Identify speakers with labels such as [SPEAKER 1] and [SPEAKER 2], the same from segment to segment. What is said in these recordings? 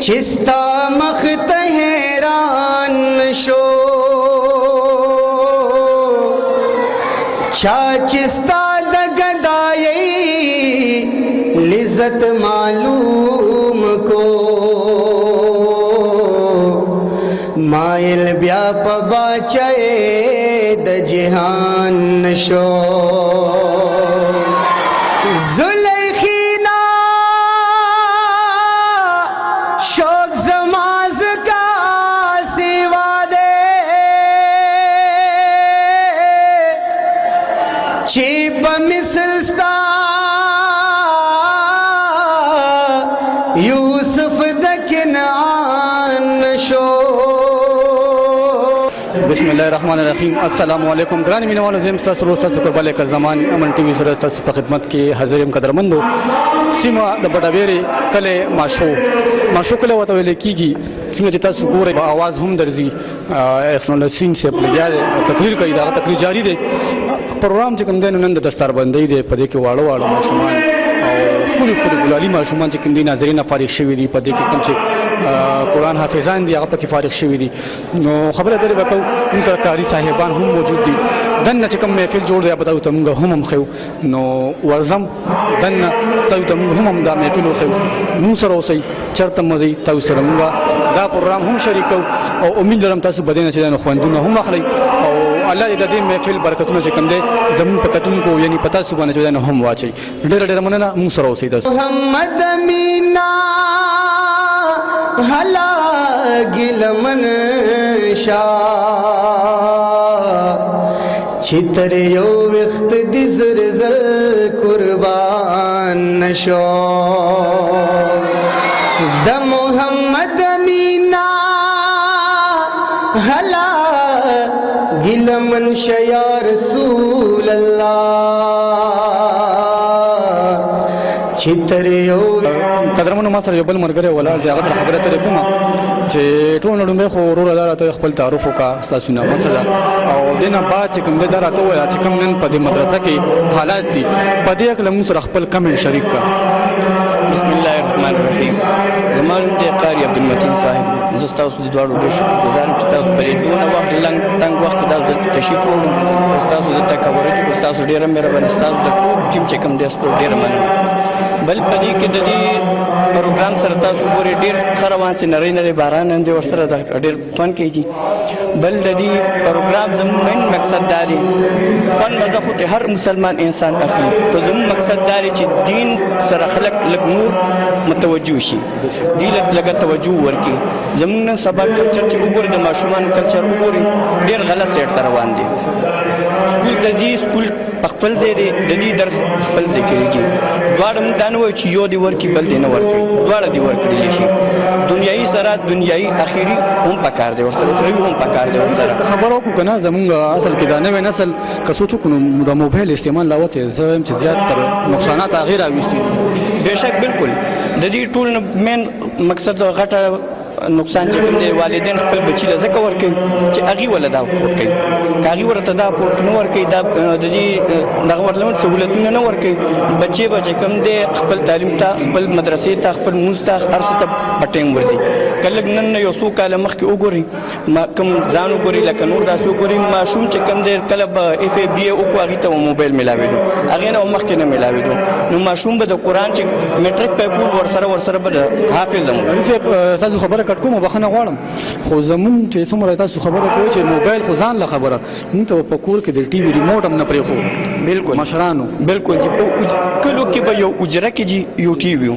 [SPEAKER 1] چستا مخت حیران نشو چا چستا د گدائی لذت معلوم کو مائل بیا پبا چے د جہان نشو زلیخینا شوق زماز کا سیوا دے چیپ مثلستا یوسف دکنان نشو بسم الله الرحمن الرحیم. السلام علیکم ګران مینوالو، زم تاسو روز تاسو په بل زمان امن ټي وي سره تاسو په خدمت کې حاضر یم. قدرمندو سیمه د بډاویری کله ماشو کله وته ویل کیږي څنګه چې تاسو ګورئ आवाज هم درځي. احسان الله سین سے پرجار تقریر کوي، دا تقریر جاری دی. پروګرام چې کوم دی نن د دستار بندي دی، په دې کې واړو ماشومان او پوری ګلالي ماشومان چې کوم دي ناظرین فارغ شوي دي، په دې کې کوم چې قرآن حافظان دي هغه پکې فارغ شوي دي. نو خبره درې وکړو موږ سره کاري صاحبان هم موجود دي. دنه چې کوم محفل جوړ دی به تاسو موږ هم خو نو ورزم دنه تاسو هم دا محفل خو نو سره اوسئ چرته مزي تاسو سره موږ دا پروګرام هم شریکو او امید لرم تاسو بدینه چې نو خوندونه هم اخلي او الله دې د دې محفل برکتونه چې کوم دي زمون په کتونکو یعنی پتا سو باندې چې نو هم واچي. ډېر مننه، موږ سره اوسئ. تاسو محمد امینا هلا گلمن شاه چتر یو وخت دی زرزل قربان نشو د محمد امینا هلا گلمن شاه یا رسول الله چتر یو. قدرمنو ما سره یو بل مرګره ولاړ دی، هغه خبره ترې کوم چې ټول نړۍ خو ورور راته خپل تعارف وکا تاسو نه مثلا او دینه بعد چې کوم دې راته وایي چې کوم نن په دې مدرسه کې حالات دي په دې کې لمو سره خپل کمنټ شریک کا.
[SPEAKER 2] بسم الله الرحمن الرحیم. زمان دې قاری عبدالمتین صاحب زه تاسو د دوړو ډېر شکرګزار یم چې تاسو په دې دونه وخت تنګ وخت دا تشریف وړو تاسو د تکورې چې تاسو ډېر مهرباني، تاسو د ټیم چې کوم دې ستاسو ډېر مننه. بل پدې کې د دې پروګرام سره تاسو ګوري ډېر خروان چې نری باران اند ورسره ډېر فن کوي. بل د دې پروګرام زموږ مقصد دی فن مزه خو هر مسلمان انسان اخلي، ته زموږ مقصد دی چې دین سره خلق لګ نور متوجه شي، دی لګ توجه ورکړي. زموږ نن سبا کلچر چې وګوري د ماشومان کلچر وګوري ډېر غلط سیټ روان دي. سکول ته ځي، سکول خپل ځای دی، د دې درس خپل ځای کېږي. دواړه موږ دا نه وایو چې یو دې ورکړي بل دې نه ورکړي، دواړه دې ورکړلی شي. دنیایي سره دنیایي اخري هم پکار دی، ورسره اخروي هم پکار دی. ورسره
[SPEAKER 1] خبره وکړو که نه زمونږ اصل کې دا نوی نسل که سوچ وکړو د موبایل استعمال لا وته زه یم چې زیات تر نقصانات هغې راویستي.
[SPEAKER 2] بېشک بالکل د دې ټول مین مقصد غټه نقصان چې کوم دی والدین خپل بچی له ځکه ورکوي چې هغې وله دا پورت کوي، که هغې ورته دا پورت نه ورکوي، دا د دې دغه ورته سهولتونه نه ورکوي، بچې به چې کوم دی خپل تعلیم ته خپل مدرسې ته خپل مونځ ته هر څه ته په ټیم ورځي. که لږ نن نه یو څو کاله مخکې وګوري کوم ځان وګوري لکه نور داسې وګوري ماشوم چې کوم دی کله به اف ای بي اے وکړو هغې ته به موبایل میلاوېدو، هغې نه به مخکې نه میلاوېدو. نو ماشوم به د قرآن چې میټرک پیپور ورسره به د حافظ هم
[SPEAKER 1] تاسو خبره کټ کوم بخښنه غواړم خو زمونږ چې څومره تاسو خبره کوئ چې موبایل خو ځان له خبره موږ ته په کور کې د ټي وي ریموټ هم نه پرېښو.
[SPEAKER 2] بالکل
[SPEAKER 1] مشرانو
[SPEAKER 2] بالکل چې په کلو کې به یو اجره کې یو ټي وي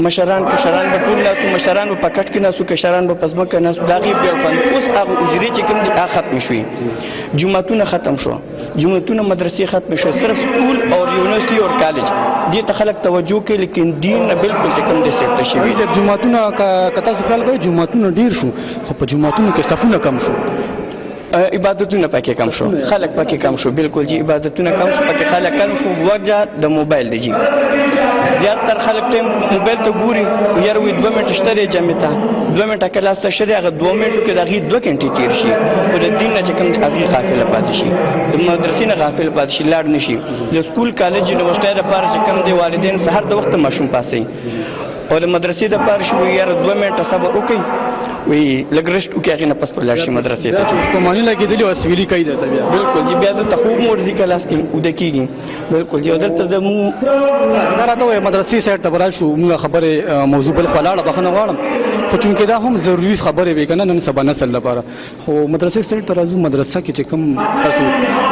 [SPEAKER 2] مشران کشران به ټول ناسو، مشران به په کټ کې ناسو، کشران به په ځمکه ناسو. د هغې بیا خوند اوس هغه اجرې چې کوم دي هغه ختمې شوې، جوماتونه ختم شو، جوماتونه مدرسې ختمې شوې، صرف سکول او یونیورسټي او کالج دې ته خلک توجه کوي، لیکن دین نه بالکل چې کوم دي سیټ شوي.
[SPEAKER 1] جوماتونه که تاسو خیال کوئ جوماتونه ډېر شو خو په جوماتونو کې صفونه کم شو،
[SPEAKER 2] عبادتونه پکې کم شو، خلک پکې کم شو. بالکل جی عبادتونه کم شو، پکې خلک کم شو. وجه د موبایل دی جی، زیاتره خلک ټیم موبایل ته ګوري، یاره وایي 2 منټه شته دی جمع ته 2 منټه کلاس ته شته، هغه 2 منټو کې د هغې 2 غنټې تېر شي، خو د دین نه چې کوم د هغې غافله پاتې شي، د مدرسې نه غافل پاتې شي، لاړ نه شي. د سکول کالج یونیورسټۍ لپاره چې کوم دی والدین سهار د وخته ماشوم پاسوي، او د مدرسې د پاره شي وي یاره 2 منټه صبر وکړئ وی لږ رشت وکړي هغې نه پس پر لاړ شي مدرسې ته
[SPEAKER 1] ستوماني لګېدلې او سویلي کوي درته بیا
[SPEAKER 2] بلکل جي بیا دلته خوب مو ورځي کلاس کې اوده کېږي بلکل جي او دلته زموږ
[SPEAKER 1] دا راته وایي مدرسې سایډ ته به راشو موږ خبرې موضوع بل خوا لاړه بخښنه غواړم خو چونکې دا هم ضروري خبرې وي که نه نن سبا نسل لپاره خو مدرسې سایډ ته راځو مدرسه کې چې کوم تاسو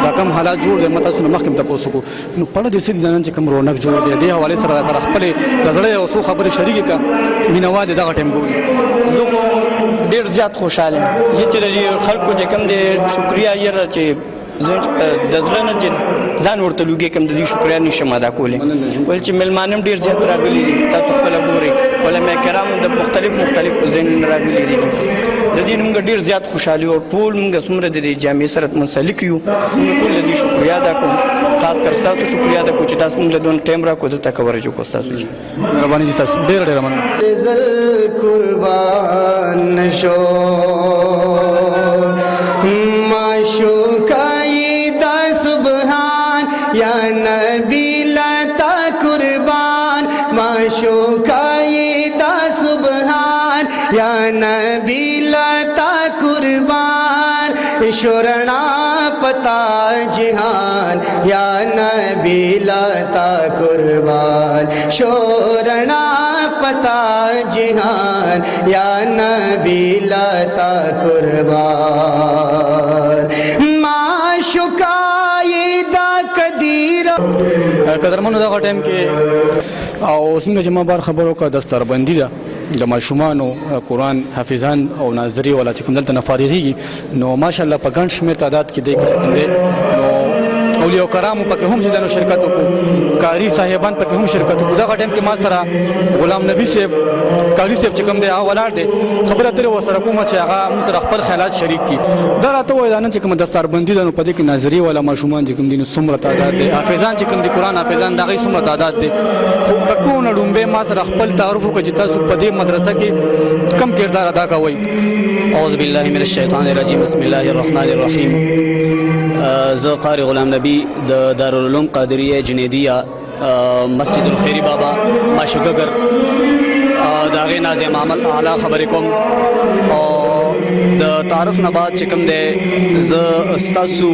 [SPEAKER 1] دا کوم حالات جوړ دی ما تاسو نه مخکې هم تپوس وکړو نو پړه دې څه دي دا نن چې کوم رونق جوړ دی دې حوالې سره خپلې د زړه یو څو خبرې شریکې کړه مینوال دې دغه ټایم ګوري
[SPEAKER 2] زه خو ډېر زیات خوشحاله یم چې د دې خلکو چې کوم دی شکریا یره چې زه د زړه نه چې ځان ورته لوګې کوم د دې شکریا نشم ادا کولی ول چې میلمانه هم ډېر زیات راغلي دي تاسو خپله ګورئ علما کرام د مختلف ځایونو راغلي دي د دې موږ ډېر زیات خوشحالي او ټول موږ څومره د دې جامعې سره منسلک یو موږ ټول د دې شکریا ادا کوو خاص کر ستاسو شکریا ادا کوو چې تاسو موږ له دونه ټایم راکړو دلته کوریج وکړو ستاسو
[SPEAKER 1] مهرباني دي تاسو ډېره مننه
[SPEAKER 3] قربان نشو یا نبی لتا قربان معشوقائے دا سبحان یا نبی لتا قربان شورنا پتا جہان یا نبی لتا قربان شورنا پتا جہان یا نبی لتا قربان معشوقائے دا
[SPEAKER 1] قدرمنو دغه ټایم کې او څنګه چې ما بار خبرو کا دستربندي ده د ماشومانو قرآن حافظان او ناظري ولا چې کوم دلته نه فارغېږي نو ماشاءالله په ګڼ شمېر تعداد کې دی نو اولیاء کرامو پکې هم چې دنو شرکت وکړو قاري صاحبان پکې هم شرکت وکړو دغه ټایم کې ما سره غلام نبی صاحب قاري صاحب چې کوم دی هغه ولاړ دی خبره ترې ورسره کومه چې هغه موږ تر خپل خیالات شریک کړي دا راته وایي دا نن چې کومه دستربندي ده نو په دې کې ناظري والا ماشومان چې کوم دي نو څومره تعداد دی حافظان چې کوم دي قرآن حافظان د هغې څومره تعداد دی خو که ټول ډومبې ما سره خپل تعارف وکړه چې تاسو په دې مدرسه کې کم کردار ادا کوئ
[SPEAKER 4] اعوذ بالله من الشیطان الرجیم بسم الله الرحمن الرحیم زه قاری غلام نبی د دارالعلوم قادریه جنیدیه مسجد الخیری بابا ماشوګګر د هغې ناظم عمل اعلی خبرې کوم او د تعارف نه بعد چې کوم دی زه ستاسو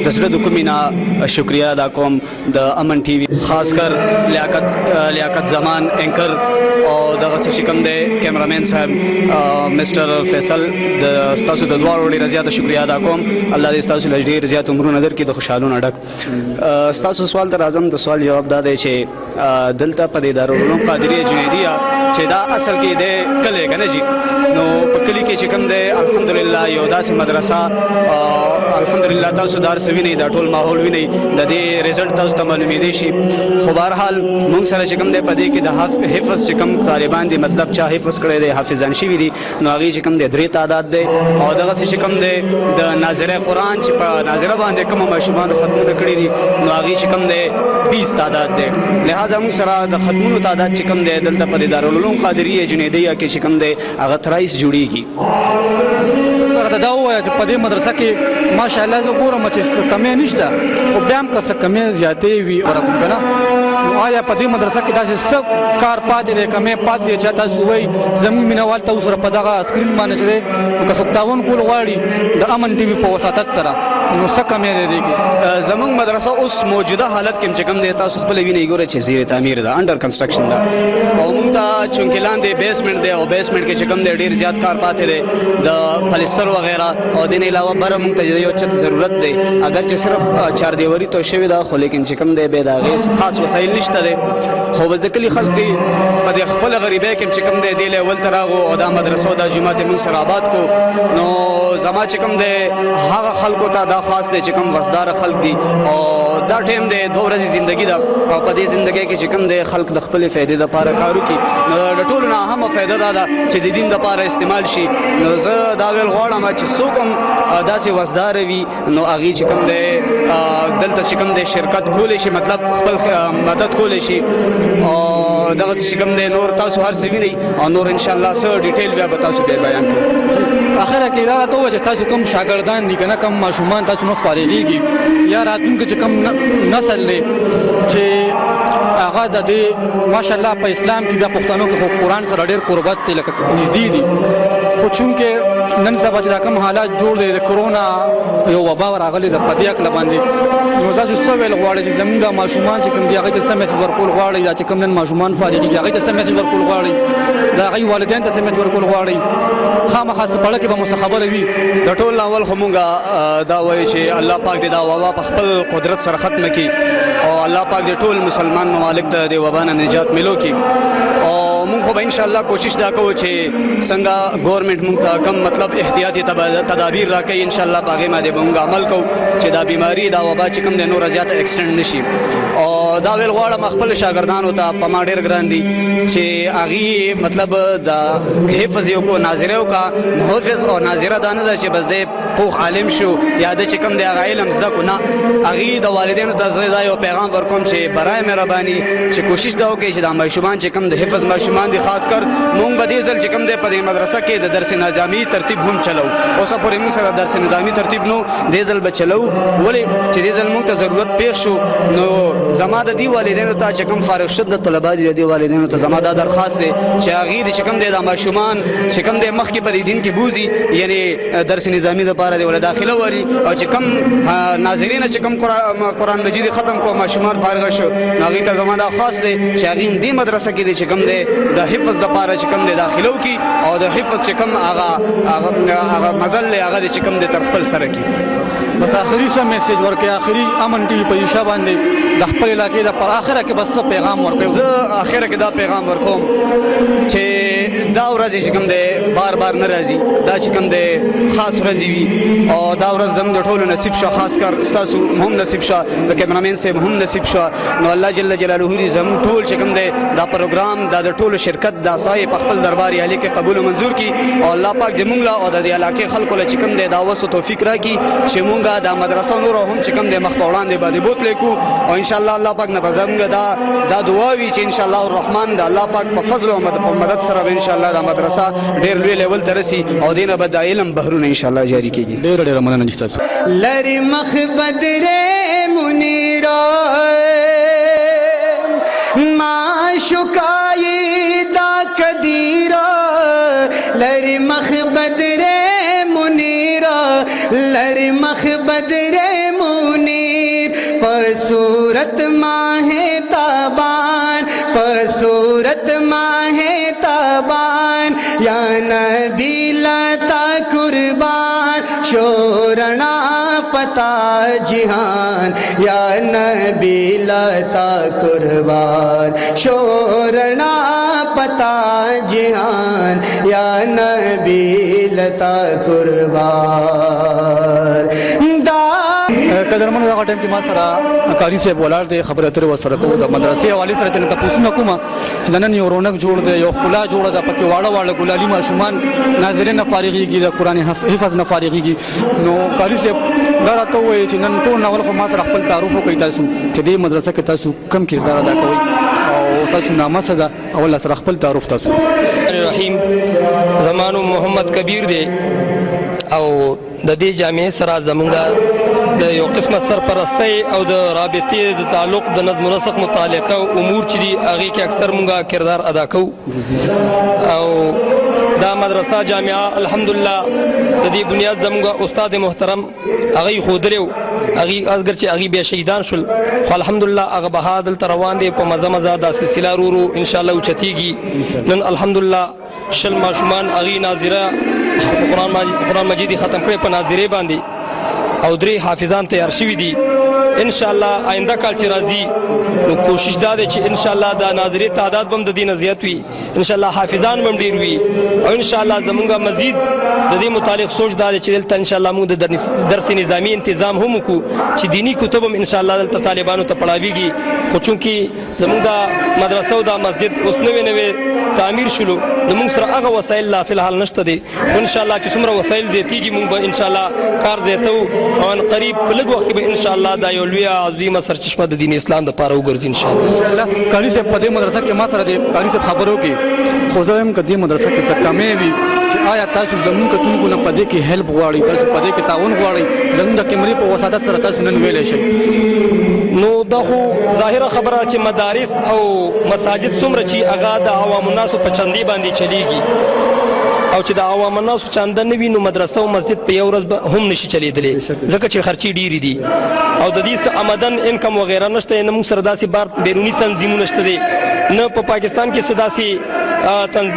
[SPEAKER 4] د زړه د کومې نه شکریه ادا کوم د امن ټي وي خاص کر لیاقت زمان اینکر او دغسې چې کوم دی کیمرامین صاحب مسټر فیصل د ستاسو د دواړو ډېره زیاته شکریه ادا کوم الله دې ستاسو له ډېر زیات عمرونه درکړي د خوشحالونه ډک ستاسو سوال ته راځم د سوال جواب دا دی چې دلته په دې دارالعلوم قادریه جنیدیه چې دا اصل کې دی کلی که نه جي نو په کلي کې چې کوم دی الحمدلله یو داسې مدرسه الحمدلله تاسو دار څه وینئ دا ټول ماحول وینئ د دې رزلټ تاسو ته معلومېدی شي خو بهرحال موږ سره چې کوم دی په دې کې د حفظ چې کوم طالبان دي مطلب چا حفظ کړی دی حافظان شوي دي نو هغې چې کوم دی 3 تعداد دی او دغسې چې کوم دی د ناظره قرآن چې په ناظره باندې کومه ماشومان ختمونه کړي دي نو هغې چې کوم دی 20 تعداد دی لہذا موږ سره د ختمونو تعداد چې کوم دی دلته په دارالعلوم قادریه جنیدیه کې چې کوم دی هغه 23 جوړېږي
[SPEAKER 1] راته دا ووایه چې په دې مدرسه کې ماشاءالله زه ګورم چې کمې نشته خو بیا هم که څه کمې زیاتې وي ورکوم که نه نو آیا په دې مدرسه کې داسې څه کار پاتې دی کمې پاتې دی چې تاسو وایي زموږ مینهوال ته سره په دغه سکرین باندې چې دی نو که څوک تعاون کول غواړي د امن ټي وي په وساطت سره نو څه کمې دی
[SPEAKER 4] زموږ مدرسه اوس موجوده حالت کې چې کوم دی تاسو خپله وینئ ګورئ چې زیر تعمیر ده انډر کنسټرکشن ده او موږ ته چونکې لاندې بیسمنټ دی او بیسمنټ کې چې کوم دی ډېر زیات کار پاتې دی د پلستر وغیره او دین علاوه بره موږ ته یو چت ضرورت دی اگر چې صرف چاردیواري تو شوې ده خو لیکن چې کوم دی بیا د هغې خاص وسایل نشته دی خو به د کلي خلک دي په دې خپله غریبۍ کې چې کوم دی دې له اول ته راغو او دا مدرسه او دا جومات یې موږ سره آباد کړو نو زما چې کوم دی هغه خلکو ته دا خاص دی چې کوم وسداره خلک دي او دا ټایم دی 2 ورځې زندګي ده او په دې زندګۍ کې چې کوم دی خلک د خپلې فایدې دپاره کار وکړي نو د ټولو نه اهمه فایده دا ده چې د دین دپاره استعمال شي نو زه دا ویل غواړم چې څوک هم داسې وسداره وي نو هغې چې کوم دی دلته چې کوم دی شرکت کولی شي مطلب خپل مدد کولی شي او دغه چې کوم دی نور تاسو هر څه وینئ او نور ان شاء الله څه ډیټیل بیا به تاسو بیا بیان کوو.
[SPEAKER 1] اخره کې دا ته وجه تاسو کوم شاګردان دي کنه کوم ماشومان تاسو نو فارغيږي یا راتلونکي چې کوم نسل دی چې هغه د دې ماشاءالله په اسلام کې د پښتنو کې قرآن سره ډېر قربت دی لکه نږدې دي خو چونکې نن سبا چې دا کوم حالات جوړ دی د کرونا یو وبا راغلی د پدې عقل باندې نو تاسو څه ویل غواړئ چې زموږ ماشومان چې کوم دي هغه ته سمې ورکول غواړي یا چې کوم نن ماشومان فارغيږي هغه ته سمې ورکول غواړي دا هغه والدین ته سمې ورکول غواړي خامخا سپړه کې به مستخبر وي.
[SPEAKER 4] د ټول اول خو مونږه دا وایي چې الله پاک دې دا وبا په خپل قدرت سره ختم کړي او الله پاک دې ټول مسلمان ممالک ته د وبا نه نجات ملو کړي او مونږ خو به ان شاء الله کوشش دا کوو چې څنګه ګورنمنت مونږ ته کم مطلب احتیاطي تدابیر راکړي ان شاء الله په هغې باندې به مونږ عمل کوو چې دا بیماری دا وبا چې کوم دی نوره زیاته ایکسټنډ نشي. او دا ویل غواړم خپل شاګردانو ته په ما ډېر ګران دي چې هغې مطلب د حفظ یو کو ناظره وکړه محافظ او ناظره دا نه ده چې بس دی پوخ عالم شو یا د چې کوم دی هغه علم زده کو نه هغې د والدینو ته زه دا یو پیغام ورکوم چې برای مهرباني چې کوشش دا وکړي چې دا ماشومان چې کوم د حفظ ماشومان دي خاص کر مونږ به دې ځل چې کوم دی په دې مدرسه کې د درس نظامي ترتیب هم چلو اوسه پورې مونږ سره درس نظامي ترتیب نو دې ځل به چلو ولې چې دې ځل مونږ ته ضرورت پیښ شو نو زما د دې والدینو ته چې کوم فارغ شد طلبه دي د دې والدینو ته زما دا درخواست دی چې هغې چې کوم دی دا ماشومان چې کوم دی مخکې په دې دین کې بوځي یعنی درس نظامي دپاره دی ولا داخله وري او چې کوم ناظرین چې کوم قرآن مجید ختم کو ماشومان فارغ شو نو هغې ته زما دا خاص دی چې هغې دې مدرسه کې دی چې کوم دی د حفظ دپاره چې کوم دی داخله وکړي او د حفظ چې کوم هغه مزل دی هغه چې کوم دی تر خپل سره کړي.
[SPEAKER 1] بس آخري څه میسج ورکړئ آخري امن ټي وي په ایشا باندې د خپل علاقې د پر اخره کې بس څه پیغام ورکړئ.
[SPEAKER 4] زه اخره کې دا پیغام ورکوم چې دا ورځې چې کوم دی بار بار نه راځي دا چې کوم دی خاص ورځې وي او دا ورځ زموږ د ټولو نصیب شوه خاص کر ستاسو هم نصیب شوه د کیمرامین صاحب هم نصیب شوه نو الله جل جلاله دې زموږ ټول چې کوم دی دا پروګرام دا د ټولو شرکت دا سایې په خپل دربار عالی کې قبول او منظور کړي او الله پاک دې مونږ له او د دې علاقې خلکو له چې کوم دی دا وس او توفیق راکړي چې مونږ دا مدرسه نور هم چې کوم دی مخ په وړاندې باندې بوتلی کو او ان شاء الله الله پاک نه به زموږ دا دعا وي چې ان شاء الله الرحمن د الله پاک په فضل او مدد سره به ان شاء الله دا مدرسه ډېر لوی لیول ته رسي او دې نه به د علم بحرونه ان شاء الله جاری کېږي.
[SPEAKER 1] ډېره ډېره مننه دي ستاسو.
[SPEAKER 3] لری مخ بدرې منیرا معشوقای دا کدیرا لری مخ بدرې منیرا لری مخ بدرې منیر پسورت ماہ تابان پسورت ماہ تابان یا نبی لتا قربان شورنا پتا جہان یا نبی لتا قربان شورنا پتا جہان یا نبی لتا قربان
[SPEAKER 1] قدرمنو دغه ټایم کې ما سره قاری صاحب ولاړ دی خبرې اترې ورسره کوو د مدرسې حوالې سره ترې تپوسونه کومه چې نن یو رونق جوړ دی یو ښکلا جوړه ده پکې واړه واړه ګلالي ماشومان ناظرین نه فارغېږي د قرآن حفظ نه فارغېږي نو قاری صاحب دا راته ووایي چې نن ټول ناول خو ما سره خپل تعارف وکړئ تاسو چې دې مدرسه کې تاسو کم کردار ادا کوئ او تاسو نامه څه ده او الله سره خپل تعارف تاسو.
[SPEAKER 5] رحیم زمانو محمد کبیر دی او د دې جامعې سره زمونږ د یو قسمه سرپرستۍ او د رابطې د تعلق د نظم و نسق متعلقه امور چې دي هغې کې اکثر مونږ کردار ادا کوو او دا مدرسه جامعه الحمدلله د دې بنیاد زمونږ استاد محترم هغه ښودلی و هغې اگر چې هغې بیا شهیدان شول خو الحمدلله هغه بها دلته روان دی په مزه مزه دا سلسله ورو ورو انشاءالله اوچتېږي نن الحمدلله 20 ماشومان هغې ناظره قرآن مجید ختم کړی په ناظرې باندې او 3 حافظان تیار شوي دي ان شاء الله آینده کال چې راځي نو کوشش دا دی چې ان شاء الله دا ناظرې تعداد به هم د دې نه زیات وي ان شاء الله حافظان به هم ډېر وي او ان شاء الله زمونږ مزید د دې متعلق سوچ دا دی چې دلته ان شاء الله موږ د درس نظامي تنظام هم وکړو چې دینی کتب هم ان شاء الله دلته طالبانو ته پړاویږي خو چونکې زمونږ دا مدرسه او دا مسجد اوس نوې تعمیر شلو نو موږ سره هغه وسایل لا فی الحال نشته دي ان شاء الله چې څومره وسایل زیاتېږي موږ به ان شاء الله کار زیاتو او ان قریب په لږ وخت کې به ان شاء الله دا یو لویه عظیمه سرچشمه د دین اسلام دپاره وګرځي انشاءالله.
[SPEAKER 1] انشاءالله قاری صاحب په دې مدرسه کې ما سره د قاری صاحب خبرو کې خو زه وایم که دې مدرسه کې څه کمې وي چې آیا تاسو زموږ کتونکو نه په دې کې هیلپ غواړئ، تاسو په دې کې تعاون غواړئ، زموږ د کیمرې په وسادت سره تاسو نن ویلی شئ؟
[SPEAKER 5] نو دا خو ظاهره خبره چې مدارس او مساجد څومره چې هغه د عوامو ناسو په چندې باندې چلیږي او چې د عوامو ناسو چنده نه وي نو مدرسه او مسجد په یو ورځ هم نشي چلیدلی ځکه چې خرچې ډېرې دي او د دې څه آمدن انکم وغیره نشته. نه موږ سره داسې بار بیروني تنظیمونه شته دی، نه په پاکستان کې څه داسې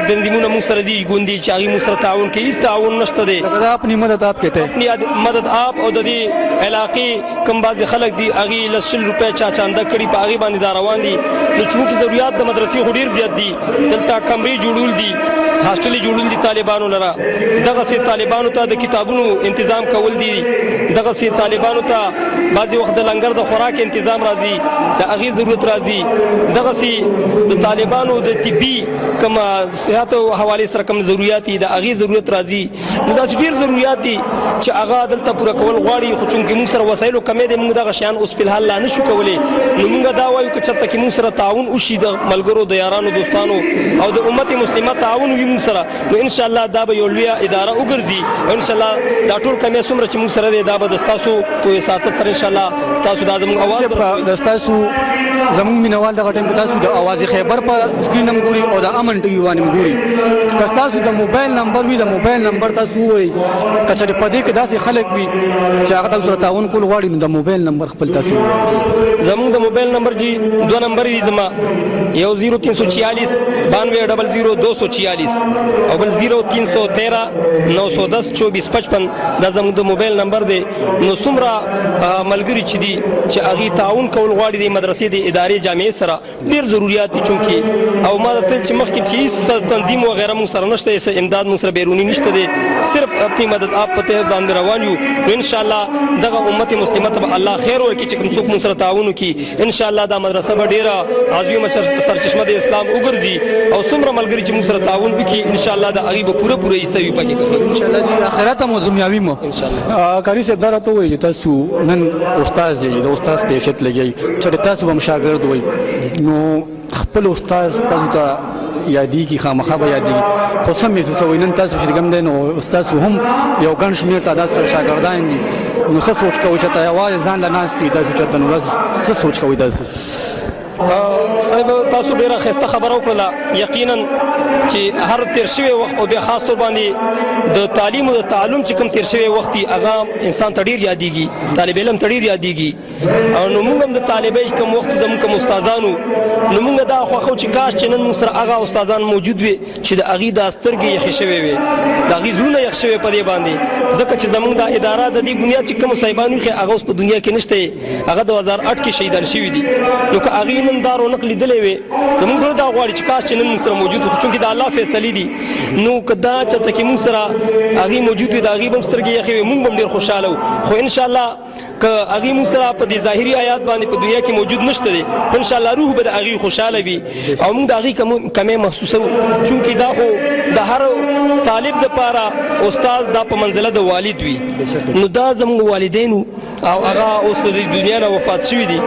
[SPEAKER 5] تنظیمونه موږ سره دي ګوندي چې هغې موږ سره تعاون کوي. هېڅ تعاون نشته دی.
[SPEAKER 1] اپنی مدد آپ کہتے ہیں
[SPEAKER 5] مدد آپ او د دې علاقې کوم بعضې خلک دي هغې 100 روپۍ چا چانده کړي په هغې باندې دا روان دي. نو چونکې ضرورت د مدرسې خو ډېر زیات دي، دلته کمرې جوړول دي، هاسټلې جوړول دي طالبانو لره، دغسې طالبانو ته د کتابونو انتظام کول دي، دغسې طالبانو ته بعضې وخت د لنګر د خوراک انتظام راځي، د هغې ضرورت راځي، دغسې د طالبانو د طبي کوم صحت او حوالې سره کوم ضرورت دي د هغې ضرورت راځي. نو داسې ډېر ضرورت دي چې هغه دلته پوره کول غواړي، خو چونکې موږ سره وسایلو کمې دی موږ دغه شیان اوس فلحال لا نشو کولی. نو موږ دا وایو که چېرته کې موږ سره تعاون وشي د ملګرو د یارانو دوستانو او د امت مسلمه تعاون وي موږ سره، نو انشاءالله دا به یو لویه اداره وګرځي او انشاءالله دا ټول کمې څومره چې موږ سره دی دا به د ستاسو په وساطت سره انشاءالله ستاسو دا زموږ اواز
[SPEAKER 1] د ستاسو زموږ مینوال دغه ټایم کې تاسو د اواز خیبر په سکرین هم ګوري او د امن ټي وي باندې هم ګوري. که ستاسو د موبایل نمبر وي د موبایل نمبر تاسو ووایئ، که چېرې په دې کې داسې خلک وي چې هغه تاسو سره تعاون کول غواړي نو د موبایل نمبر خپل تاسو ووایئ.
[SPEAKER 5] زموږ د موبایل نمبر جی 2 نمبر دي زما، یو 0346 920246 او بل 0313 910 2455 دا زموږ د موبایل نمبر دی. نو څومره ملګري چې دي چې هغې تعاون کول غواړي د مدرسې د ادارې جامعې سره ډېر ضروریات دي چونکې او ما درته چې مخکې چې هېڅ تنظیم وغیره موږ سره نشته، هېڅ امداد موږ سره بیروني نشته دی، صرف اپنی مدد آپ په تحت باندې روان یو. نو انشاءالله دغه امت مسلمه ته به الله خیر ورکړي چې کوم څوک موږ سره تعاون وکړي. انشاءالله دا مدرسه به ډېره عظیمه سرچشمه د اسلام وګرځي او څومره ملګري چې موږ سره تعاون وکړي انشاءالله د هغې به پوره حصه وي پکې
[SPEAKER 1] انشاءالله جی آخرت هم دنیاوي مو. قاري صاحب دا راته ووایي چې تاسو نن استاد دی، د استاد په حیثیت لګئ چې تاسو به هم شاګرد وئ نو خپل استاد تاسو ته یادېږي، خامخا به یادېږي، خو څه محسوسوئ نن تاسو چې کوم دی نو ستاسو هم یو ګڼ شمېر تعداد سره شاګردان دي نو څه سوچ کوئ چې ته یوازې ځان له ناست دي داسې چېرته نو څه سوچ کوئ داسې؟
[SPEAKER 5] صاحب تاسو ډیره ښایسته خبره وکړله. یقینا چې هر تیر شوی وخت او بیا خاص طور باندې د تعلیم او د تعلم چې کوم تیر شوی وخت دي هغه انسان ته ډېر یادېږي، طالب علم ته ډېر یادېږي. او نو موږ هم د طالبۍ کوم وخت زموږ کوم استادانو نو موږ دا خوښو چې کاش چې نن موږ سره هغه استادان موجود وي چې د هغې دا سترګې یخې شوې وي، د هغې زړونه یخ شوي په دې باندې، ځکه چې زموږ دا اداره د دې بنیاد چې کوم صاحبان وي هغه اوس په دنیا کې نشته، هغه 2008 کې شهیدان شوي دي. نو که هغې نن دا رونق لیدلی وي نو موږ زړه دا غواړي چې کاش چې نن موږ سره موجود وي، چونکې د الله فیصلې دي. نو که دا چېرته کې موږ سره هغې موجود وي د هغې به هم سترګې یخې وي موږ به هم ډېر خوشحاله وو. خو انشاءالله که هغې موږ سره په دې ظاهري آیات باندې په دنیا کې موجود نشته دی، انشاءالله روح به د هغې خوشحاله وي او موږ د هغې کمې محسوسوو، چونکې دا خو د هر طالب دپاره استاد دا په منزله د والد وي. نو دا زموږ والدینو او هغه اوس د دنیا نه وفات شوي دي،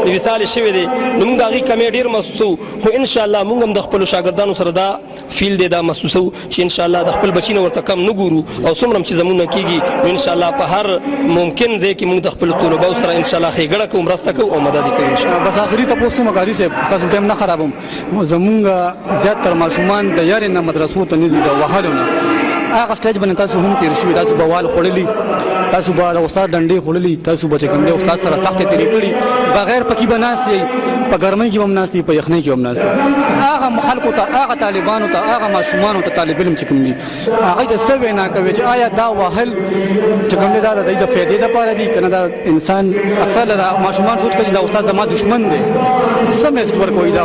[SPEAKER 5] وصال شوی دی، نو موږ د هغې کمې ډېر محسوسوو. خو انشاءالله موږ هم د خپلو شاګردانو سره دا فیل دی دا محسوسوو چې انشاءالله د خپل بچي نه ورته کم نه ګورو او څومره هم چې زموږ نه کېږي نو انشاءالله په هر ممکن ځای کې موږ د خپلو طلباو سره انشاءالله ښېګړه کوو، مرسته کوو او مدد یې کوو انشاءالله.
[SPEAKER 1] بس آخري تپوس کوم قاري صاحب ستاسو ټایم نه خرابوم، زموږ زیاتره ماشومان د یارې نه مدرسو ته نه ځي د وهلو نه هغه سټیج باندې تاسو هم تېر شوي، تاسو به وال خوړلي، تاسو به د استاد ډنډې خوړلي، تاسو به چې کوم دی استاد سره سختې تېرې کړي، بغیر پکې به ناست یئ، په ګرمۍ کې به هم ناست یئ، په یخنۍ کې به هم ناست یئ. هغه خلکو ته هغه طالبانو ته هغه ماشومانو ته طالب علم چې کوم دي هغوی ته څه وینا کوي چې آیا دا وهل چې کوم دی دا د دوی د فایدې دپاره دي که نه دا انسان اکثر له ماشومان سوچ کوي چې دا استاد زما دشمن دی، څه میسج ورکوئ دا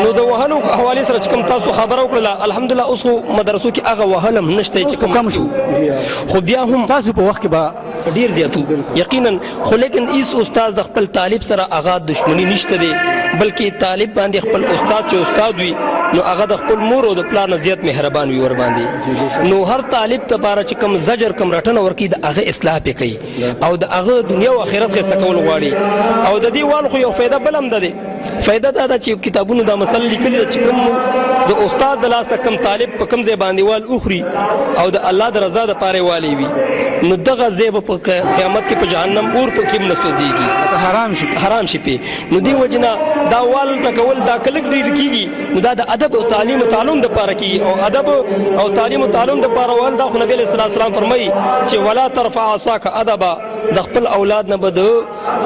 [SPEAKER 5] نو د وهلو حوالې سره چې کوم تاسو خبره وکړله الحمدلله اوس خو مدرسو کې هغه وهل علم نشته چې کوم
[SPEAKER 1] کم شو
[SPEAKER 5] خو بیا هم
[SPEAKER 1] تاسو په وخت کې به
[SPEAKER 5] ډیر زیاتو یقینا خو لیکن ایس استاد د خپل طالب سره هغه دښمنی نشته دی بلکې طالب باندې خپل استاد چې استاد وي نو هغه د خپل مور او د پلار نه زیات مهربان وي ور باندې نو هر طالب ته باره چې کوم زجر کوم رټنه ورکړي د هغه اصلاح پې کوي او د هغه دنیا او آخرت ښایسته کول غواړي او د دې وال خو یو فایده بل هم ده دی فایده دا ده چې کتابونو دا مسله لیکلې ده چې کوم د استاد د لاسه کوم طالب په کوم ځای باندې وال اخري او د الله د رضا دپاره والی وي نو دغه ځای به په قیامت کې په جهنم اور په کې هم نه سوځېږي حرام شي پې نو دې وجې نه دا وال ټکول دا کلک ډېر کېږي نو دا د ادب او تعلیم و تعلم دپاره کېږي او ادب او تعلیم و تعلم دپاره وال دا خو نبي علیه الصلاة والسلام فرمایي چې ولا ترفع عصاک ادبا د خپل اولاد نه به د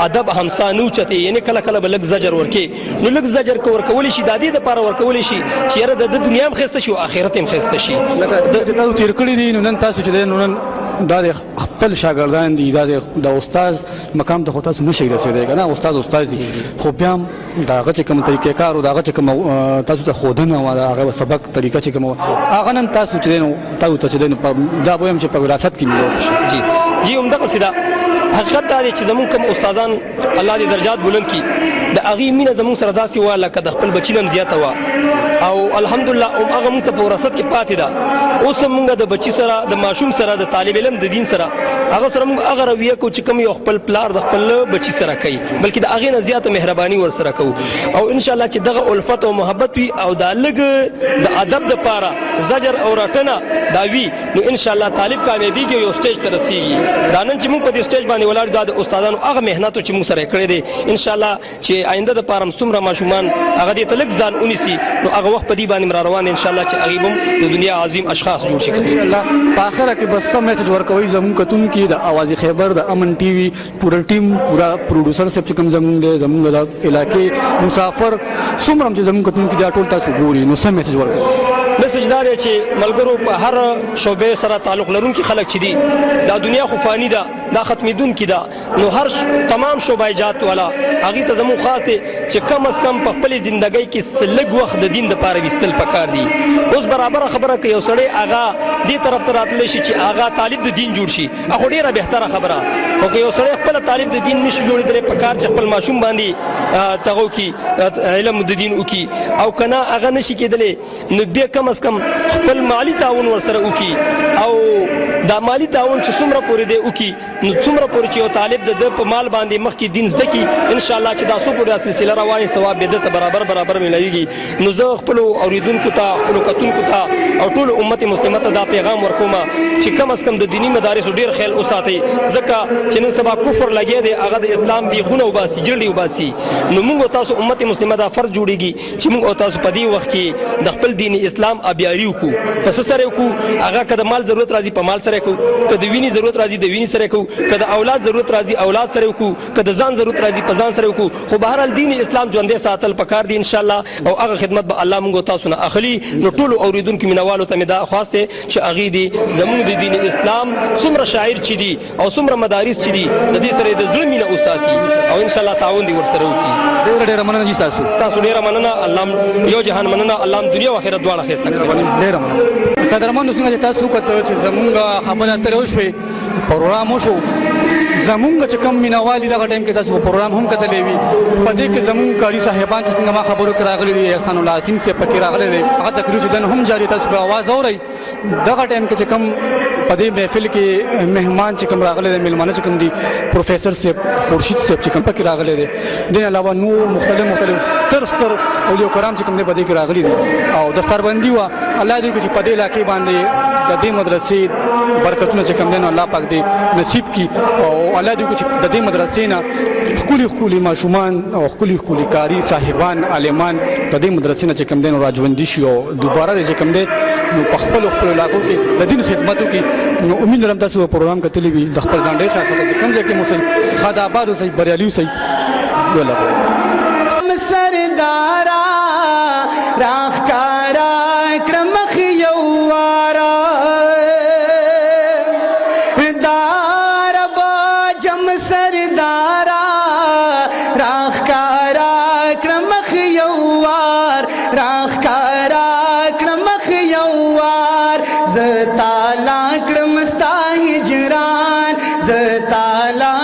[SPEAKER 5] ادب همسا نه اوچتې یعنې کله کله به لږ زجر ورکې نو لږ زجر که ورکولی شي دا دې دپاره ورکولی شي چې یاره د دنیا هم ښایسته شي او آخرت هم ښایسته شي
[SPEAKER 1] لکه تاسو تېر کړي دي نو نن تاسو چې دی نو نن دا د خپل شاګردان دي دا د استاد مقام ته خو تاسو نشئ رسېدی که نه استاد دي خو بیا هم د هغه چې کوم طریقې کار او د هغه چې کوم تاسو ته ښودنه وه د هغه سبق طریقه چې کومه وه هغه نن تاسو چې دی نو تاسو ته چې دی نو دا به وایم چې په وراثت کې مې
[SPEAKER 5] جی همدغسې ده حقیقت دا دی چې زمونږ کوم استادان الله دې درجات بلند کړي د هغې مینه زمونږ سره داسې وه لکه د خپل بچي نه هم زیاته وه او الحمدلله هغه مونږ ته په وراثت کې پاتې ده اوس هم مونږ د بچي سره د ماشوم سره د طالب علم د دین سره هغه سره مونږ هغه رویه کوو چې کوم یو خپل پلار د خپل بچي سره کوي بلکې د هغې نه زیاته مهرباني ورسره کوو او انشاءالله چې دغه الفت او محبت وي او دا لږ د ادب دپاره زجر او رټنه دا وي نو انشاءالله طالب کامیابېږي او یو سټیج ته رسېږي دا نن چې مونږ په دې سټیج باندې ولاړ دا د استادانو هغه محنتو چې مونږ سره یې کړی دی انشاءالله چې آینده دپاره هم څومره ماشومان هغه دې ته لږ ځان ونیسي نو هغه وخت په دې باندې را روان انشاءالله چې هغې به هم د دنیا عظیم اشخاص جوړ شي
[SPEAKER 1] انشاءالله په آخره کې بس څه میسج ورکوئ زموږ کتونکي د اواز خیبر د امن ټي وي پوره ټیم پوره پروډوسر صاحب چې کوم زموږ دی زموږ د علاقې مسافر څومره هم چې زموږ کتونکي دا ټول تاسو ګوري نو څه میسج ورکوئ
[SPEAKER 5] میسج دا دی چې ملګرو په هر شعبې سره تعلق لرونکي خلک چې دي دا دنیا خو فاني ده دا ختمېدونکي ده نو هر تمام شعبهجات والا هغې ته زموږ خاص دی چې کم از کم په خپلې زندګۍ کې لږ وخت د دین دپاره ویستل پکار دي اوس برابره خبره که یو سړی هغه دې طرف ته راتلی شي چې هغه طالب د دین جوړ شي هغه ډېره بهتره خبره خو که یو سړی خپله طالب د دین نشي جوړېدلی پکار چې خپل ماشوم باندې دغه وکړي علم د دین وکړي او که نه هغه نشي کېدلی نو بیا کم از کم خپل مالی تعاون ورسره وکړي او دا مالی تعاون چې څومره پورې دی وکړي نو څومره پورې چې یو طالب د ده په مال باندې مخکې دین زده کړي انشاءالله چې دا څو پورې دا سلسله روانې ثواب بې ده ته برابر میلاویږي نو زه خپلو اورېدونکو ته خپلو کتونکو ته او ټولو امت مسلمه ته دا پیغام ورکوم چې کم از کم د دیني مدارسو ډېر خیال وساتئ ځکه چې نن سبا کفر لګیا دی هغه د اسلام بیخونه وباسي جرړې وباسي نو موږ او تاسو امت مسلمه دا فرض جوړېږي چې موږ او تاسو په دې وخت کې د خپل دین اسلام ابیاري وکړو په څه سره وکړو هغه که د مال ضرورت راځي په مال سره وکړو که د وینې ضرورت راځي د وینې سره وکړو که د اولاد ضرورت راځي اولاد سره وکړو که د ځان ضرورت راځي په ځان سره وکړو خو بهرحال دین اسلام ژوندی ساتل پکار دي انشاءالله او هغه خدمت به الله موږ او تاسو نه اخلي نو ټولو اورېدونکو مینوالو ته مې دا خواست دی چې هغې دې زموږ د دین اسلام څومره شاعر چې دي او څومره مدارس چې دي د دې سره د زړه مینه وساتي او انشاءالله تعاون دې ورسره وکړي
[SPEAKER 1] ډېره مننه جي
[SPEAKER 5] تاسو ډېره مننه الله یو جهان مننه الله دنیا او آخرت دواړه ښایسته کړي
[SPEAKER 1] ډېره مننه قدرمنو څنګه چې تاسو وکتل چې زموږ خبرې اترې وشوې پروګرام وشو زمونږ چې کوم مینوال دي دغه ټایم کې تاسو پروګرام هم کتلی وي په دې کې زمونږ کاري صاحبان چې څنګه ما خبرو کې راغلي دي احسان الله حسین صاحب پکې راغلی دی هغه تقریر چې نن هم جاري تاسو په اواز اورئ دغه ټایم کې چې کوم په دې محفل کې مهمان چې کوم راغلی دی میلمانه چې کوم دي پروفیسر صاحب خورشید صاحب چې کوم پکې راغلی دی دې علاوه نور مختلف ستر اولیاء کرام چې کوم دی په دې کې راغلي دي او د سربندي وه الله دې وکړي چې په دې علاقې باندې د دې مدرسې برکتونه چې کوم دی نو الله پاک دې نصیب کړي او الله دې وکړي چې د دې مدرسې نه ښکلي ماشومان او ښکلي کاري صاحبان عالمان د دې مدرسې نه چې کوم دی نو راژوندي شي او دوباره چې کوم دی نو په خپلو علاقو کې د دین خدمت وکړي نو امید لرم تاسو پروګرام کتلی وي د خپل ځان ډېر ساتئ چې کوم ځای کې مو اوسئ ښاد آباد اوسئ بریالي اوسئ
[SPEAKER 3] سردارا راخکارا کرمخ یوارا دارا باجم سردارا راخکارا کرمخ یوار راخکارا کرمخ یوار ز تعالی کرم ستا هجران ز تعالی